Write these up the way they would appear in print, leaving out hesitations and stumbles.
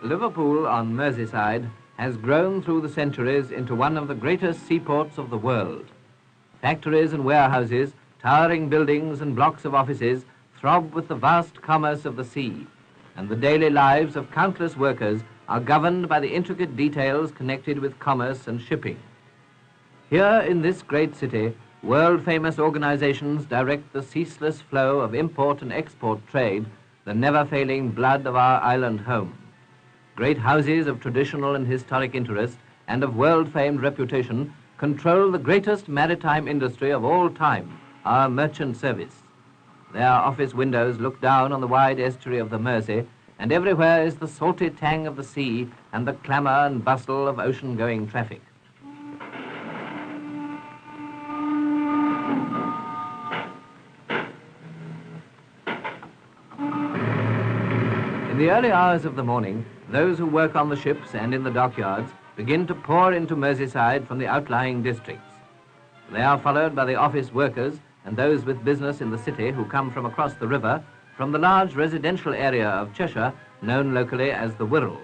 Liverpool on Merseyside has grown through the centuries into one of the greatest seaports of the world. Factories and warehouses, towering buildings and blocks of offices throb with the vast commerce of the sea, and the daily lives of countless workers are governed by the intricate details connected with commerce and shipping. Here in this great city, world-famous organizations direct the ceaseless flow of import and export trade, the never-failing blood of our island home. Great houses of traditional and historic interest and of world-famed reputation control the greatest maritime industry of all time, our merchant service. Their office windows look down on the wide estuary of the Mersey, and everywhere is the salty tang of the sea and the clamour and bustle of ocean-going traffic. In the early hours of the morning, those who work on the ships and in the dockyards begin to pour into Merseyside from the outlying districts. They are followed by the office workers and those with business in the city who come from across the river from the large residential area of Cheshire, known locally as the Wirral.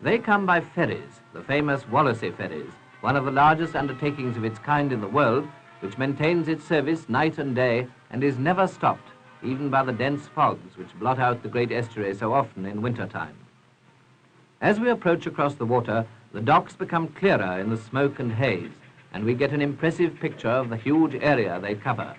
They come by ferries, the famous Wallasey ferries, one of the largest undertakings of its kind in the world, which maintains its service night and day and is never stopped, even by the dense fogs which blot out the great estuary so often in winter time. As we approach across the water, the docks become clearer in the smoke and haze, and we get an impressive picture of the huge area they cover.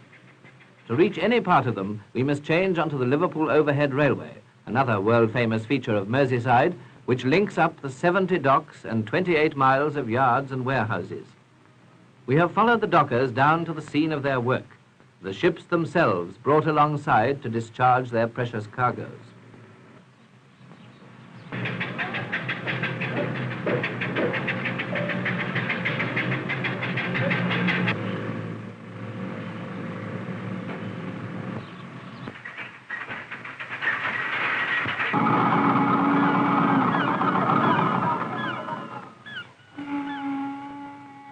To reach any part of them, we must change onto the Liverpool Overhead Railway, another world-famous feature of Merseyside, which links up the 70 docks and 28 miles of yards and warehouses. We have followed the dockers down to the scene of their work, the ships themselves brought alongside to discharge their precious cargoes.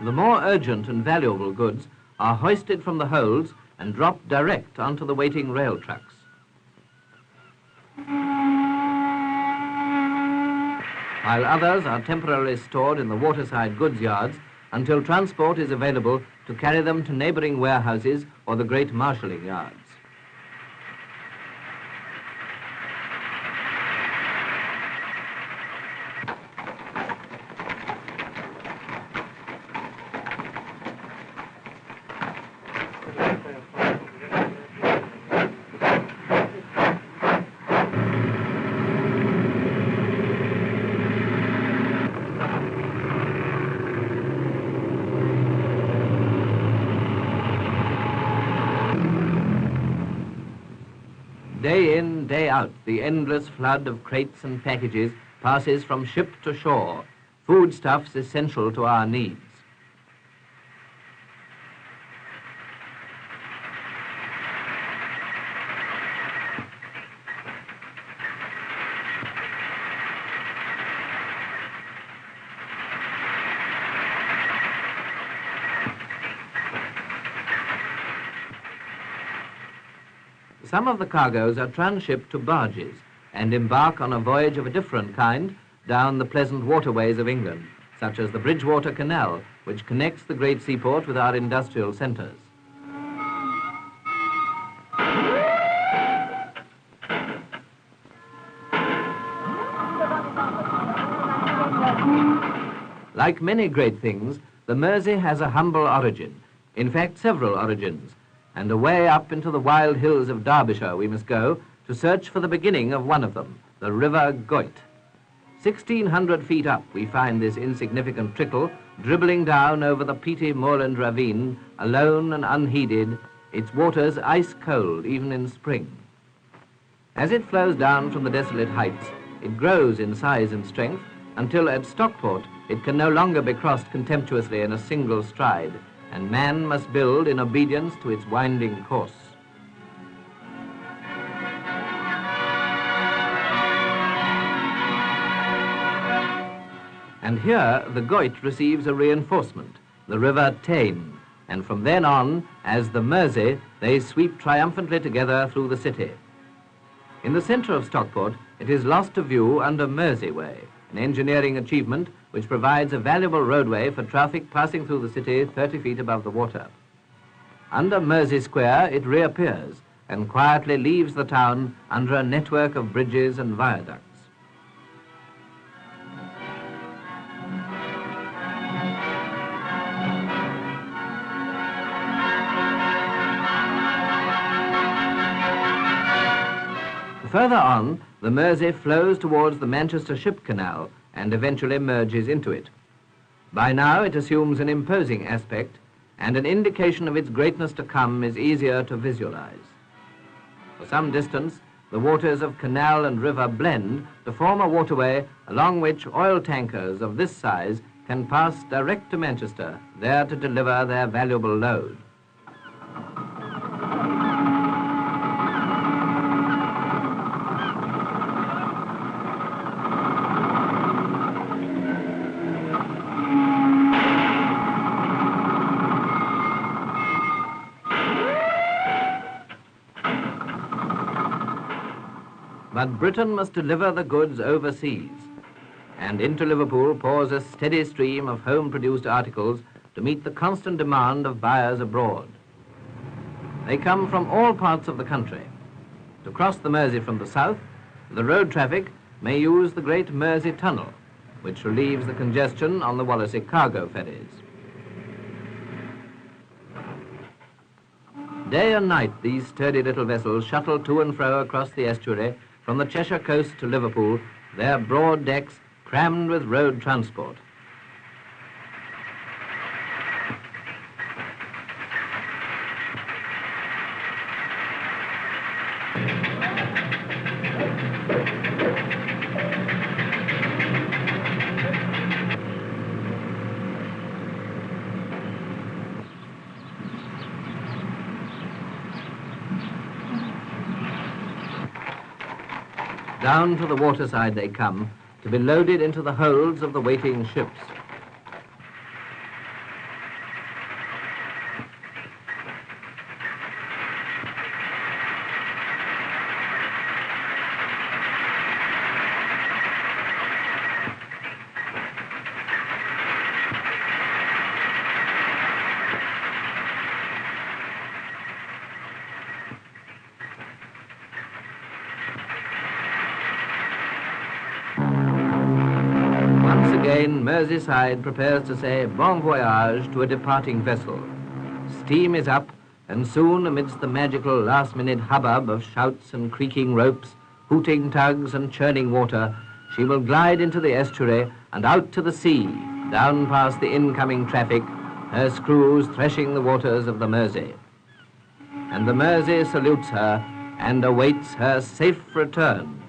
The more urgent and valuable goods are hoisted from the holds and dropped direct onto the waiting rail trucks. While others are temporarily stored in the waterside goods yards until transport is available to carry them to neighbouring warehouses or the great marshalling yards. Day in, day out, the endless flood of crates and packages passes from ship to shore, foodstuffs essential to our needs. Some of the cargoes are transshipped to barges and embark on a voyage of a different kind down the pleasant waterways of England, such as the Bridgewater Canal, which connects the great seaport with our industrial centres. Like many great things, the Mersey has a humble origin, in fact several origins, and away up into the wild hills of Derbyshire we must go to search for the beginning of one of them, the River Goyt. 1,600 feet up we find this insignificant trickle dribbling down over the peaty moorland ravine, alone and unheeded, its waters ice cold even in spring. As it flows down from the desolate heights, it grows in size and strength until at Stockport it can no longer be crossed contemptuously in a single stride, and man must build in obedience to its winding course. And here the Goyt receives a reinforcement, the River Tyne, and from then on, as the Mersey, they sweep triumphantly together through the city. In the centre of Stockport, it is lost to view under Mersey Way, an engineering achievement which provides a valuable roadway for traffic passing through the city 30 feet above the water. Under Mersey Square, it reappears and quietly leaves the town under a network of bridges and viaducts. Further on, the Mersey flows towards the Manchester Ship Canal and eventually merges into it. By now it assumes an imposing aspect, and an indication of its greatness to come is easier to visualize. For some distance, the waters of canal and river blend to form a waterway along which oil tankers of this size can pass direct to Manchester, there to deliver their valuable load. But Britain must deliver the goods overseas, and into Liverpool pours a steady stream of home-produced articles to meet the constant demand of buyers abroad. They come from all parts of the country. To cross the Mersey from the south, the road traffic may use the great Mersey Tunnel, which relieves the congestion on the Wallasey cargo ferries. Day and night, these sturdy little vessels shuttle to and fro across the estuary from the Cheshire coast to Liverpool, their broad decks crammed with road transport. Down to the waterside they come, to be loaded into the holds of the waiting ships. Again, Merseyside prepares to say bon voyage to a departing vessel. Steam is up, and soon, amidst the magical last-minute hubbub of shouts and creaking ropes, hooting tugs and churning water, she will glide into the estuary and out to the sea, down past the incoming traffic, her screws threshing the waters of the Mersey. And the Mersey salutes her and awaits her safe return.